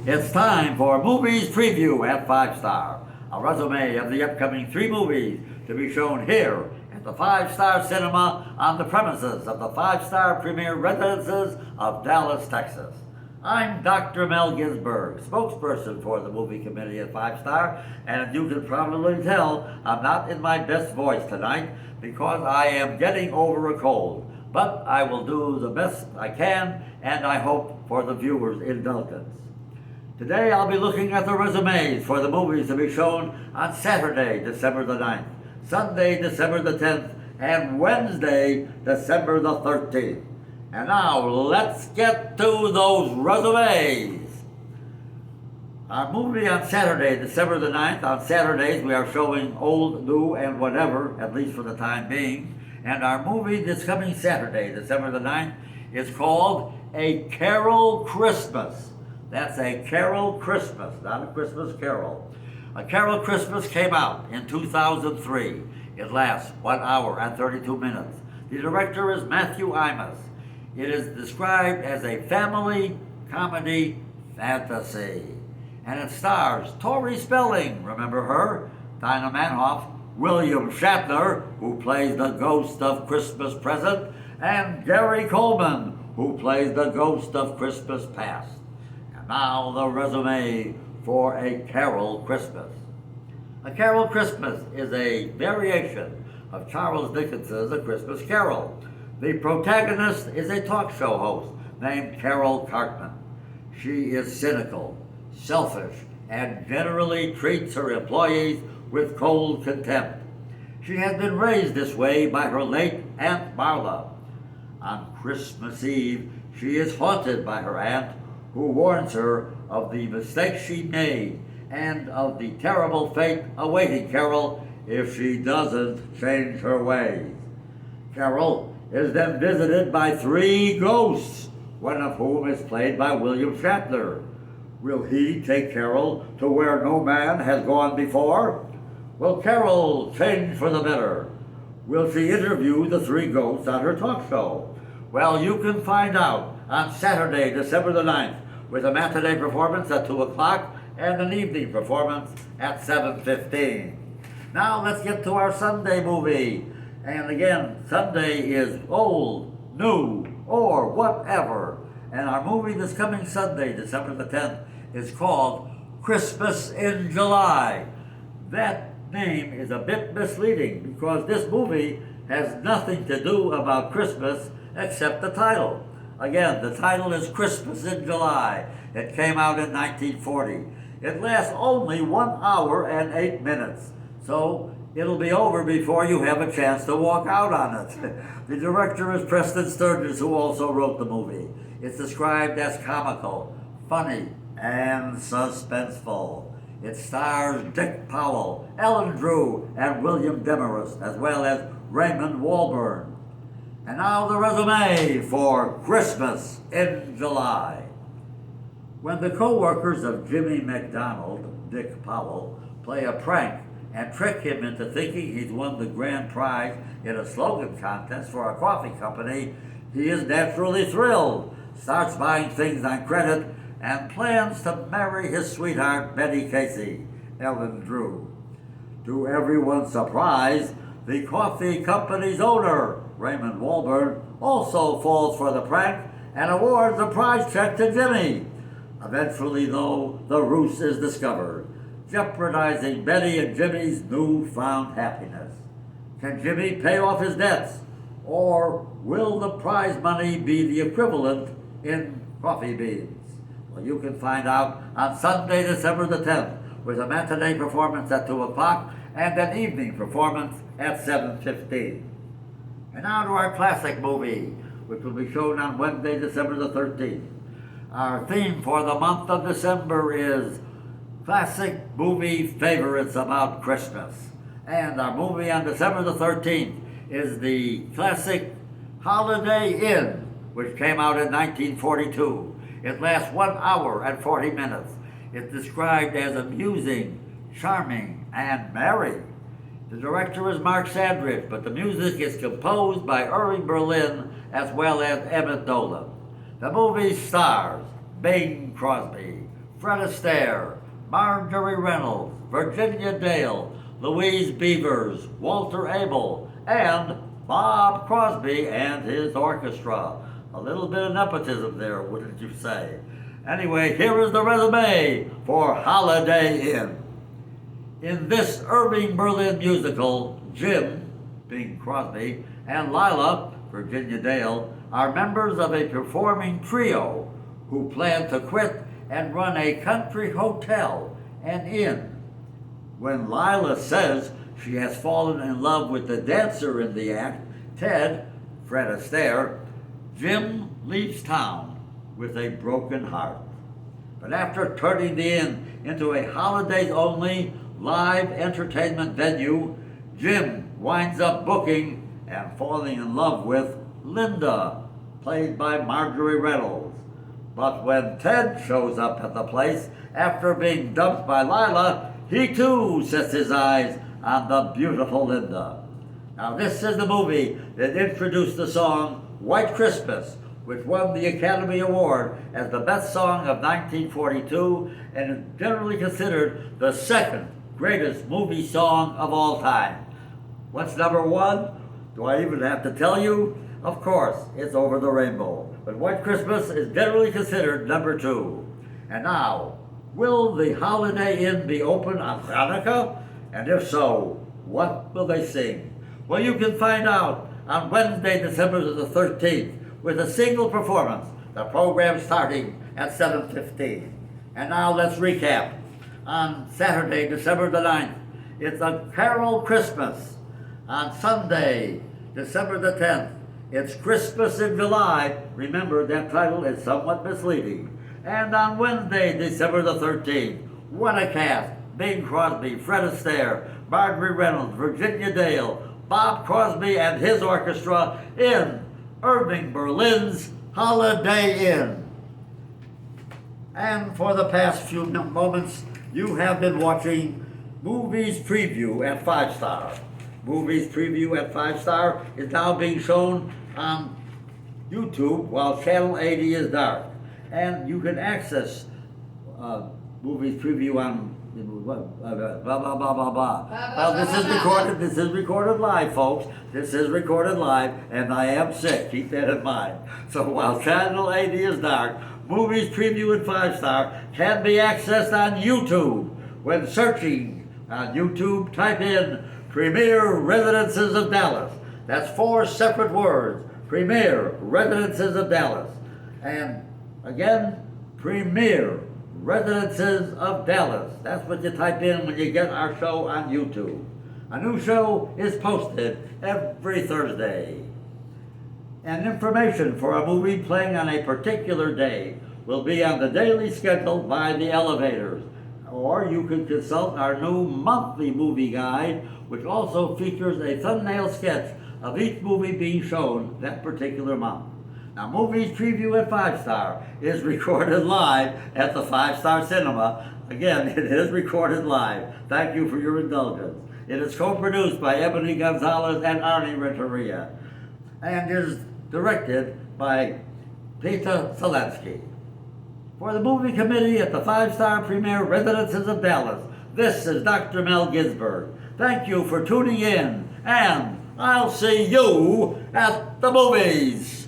It's time for Movies Preview at 5 Star, a resume of the upcoming 3 movies to be shown here at the 5 Star Cinema on the premises of the 5 Star Premier Residences of Dallas, Texas. I'm Dr. Mel Ginsberg, spokesperson for the movie committee at 5 Star, and you can probably tell I'm not in my best voice tonight because I am getting over a cold. But I will do the best I can, and I hope for the viewers' indulgence. Today I'll be looking at the resumes for the movies to be shown on Saturday, December the 9th, Sunday, December the 10th, and Wednesday, December the 13th. And now let's get to those resumes. Our movie on Saturday, December the 9th, on Saturdays we are showing old, new, and whatever, at least for the time being. And our movie this coming Saturday, December the 9th, is called A Carol Christmas. That's A Carol Christmas, not a Christmas Carol. A Carol Christmas came out in 2003. It lasts 1 hour and 32 minutes. The director is Matthew Imus. It is described as a family comedy fantasy. And it stars Tori Spelling, remember her? Dinah Manoff, William Shatner, who plays the ghost of Christmas Present, and Gary Coleman, who plays the ghost of Christmas Past. And now the resume for A Carol Christmas. A Carol Christmas is a variation of Charles Dickens's A Christmas Carol. The protagonist is a talk show host named Carol Cartman. She is cynical, selfish, and generally treats her employees with cold contempt. She has been raised this way by her late Aunt Marla. On Christmas Eve, she is haunted by her aunt, who warns her of the mistakes she made and of the terrible fate awaiting Carol if she doesn't change her ways. Carol is then visited by 3 ghosts, one of whom is played by William Shatner. Will he take Carol to where no man has gone before? Will Carol change for the better? Will she interview the 3 ghosts on her talk show? Well, you can find out on Saturday, December the 9th, with a matinee performance at 2 o'clock and an evening performance at 7:15. Now let's get to our Sunday movie. And again, Sunday is old, new, or whatever. And our movie this coming Sunday, December the 10th, is called Christmas in July. That name is a bit misleading because this movie has nothing to do about Christmas except the title. Again, the title is Christmas in July. It came out in 1940. It lasts only 1 hour and 8 minutes. So it'll be over before you have a chance to walk out on it. The director is Preston Sturges, who also wrote the movie. It's described as comical, funny, and suspenseful. It stars Dick Powell, Ellen Drew, and William Demarest, as well as Raymond Walburn. And now the resume for Christmas in July. When the co-workers of Jimmy McDonald, Dick Powell, play a prank and trick him into thinking he's won the grand prize in a slogan contest for a coffee company, he is naturally thrilled, starts buying things on credit, and plans to marry his sweetheart, Betty Casey, Ellen Drew. To everyone's surprise, the coffee company's owner, Raymond Walburn, also falls for the prank and awards a prize check to Jimmy. Eventually, though, the ruse is discovered, jeopardizing Betty and Jimmy's newfound happiness. Can Jimmy pay off his debts? Or will the prize money be the equivalent in coffee beans? Well, you can find out on Sunday, December the 10th, with a matinee performance at 2 o'clock and an evening performance at 7:15. And now to our classic movie, which will be shown on Wednesday, December the 13th. Our theme for the month of December is classic movie favorites about Christmas. And our movie on December the 13th is the classic Holiday Inn, which came out in 1942. It lasts 1 hour and 40 minutes. It's described as amusing, charming, and merry. The director is Mark Sandridge, but the music is composed by Irving Berlin as well as Emmett Dolan. The movie stars Bing Crosby, Fred Astaire, Marjorie Reynolds, Virginia Dale, Louise Beavers, Walter Abel, and Bob Crosby and his orchestra. A little bit of nepotism there, wouldn't you say? Anyway, here is the resume for Holiday Inn. In this Irving Berlin musical, Jim, Bing Crosby, and Lila, Virginia Dale, are members of a performing trio who plan to quit and run a country hotel and inn. When Lila says she has fallen in love with the dancer in the act, Ted, Fred Astaire, Jim leaves town with a broken heart. But after turning the inn into a holidays-only live entertainment venue, Jim winds up booking and falling in love with Linda, played by Marjorie Reynolds. But when Ted shows up at the place after being dumped by Lila, he too sets his eyes on the beautiful Linda. Now this is the movie that introduced the song White Christmas, which won the Academy Award as the best song of 1942 and is generally considered the second greatest movie song of all time. What's number one? Do I even have to tell you? Of course, it's Over the Rainbow. But White Christmas is generally considered number two. And now, will the Holiday Inn be open on Hanukkah? And if so, what will they sing? Well, you can find out on Wednesday, December the 13th, with a single performance. The program starting at 7:15. And now let's recap. On Saturday, December the 9th, it's A Carol Christmas. On Sunday, December the 10th, it's Christmas in July. Remember, that title is somewhat misleading. And on Wednesday, December the 13th, what a cast. Bing Crosby, Fred Astaire, Marjorie Reynolds, Virginia Dale, Bob Crosby and his orchestra in Irving Berlin's Holiday Inn. And for the past few moments, you have been watching Movies Preview at 5 Star. Movies Preview at 5 Star is now being shown on YouTube while Channel 80 is dark. And you can access Movies Preview on blah, blah, blah, blah, blah. Well, this is recorded live, folks. This is recorded live, and I am sick. Keep that in mind. So while Channel 80 is dark, Movies Preview at 5 Star can be accessed on YouTube. When searching on YouTube, type in Premier Residences of Dallas. That's 4 separate words. Premier Residences of Dallas. And again, Premier Residences of Dallas. That's what you type in when you get our show on YouTube. A new show is posted every Thursday. And information for a movie playing on a particular day will be on the daily schedule by the Elevators. Or you can consult our new monthly movie guide, which also features a thumbnail sketch of each movie being shown that particular month. Now, Movies Preview at 5 Star is recorded live at the 5 Star Cinema. Again, it is recorded live. Thank you for your indulgence. It is co-produced by Ebony Gonzalez and Arnie Renteria, and is directed by Peter Zelensky. For the movie committee at the 5 Star Premier Residences of Dallas, this is Dr. Mel Ginsberg. Thank you for tuning in, and I'll see you at the movies.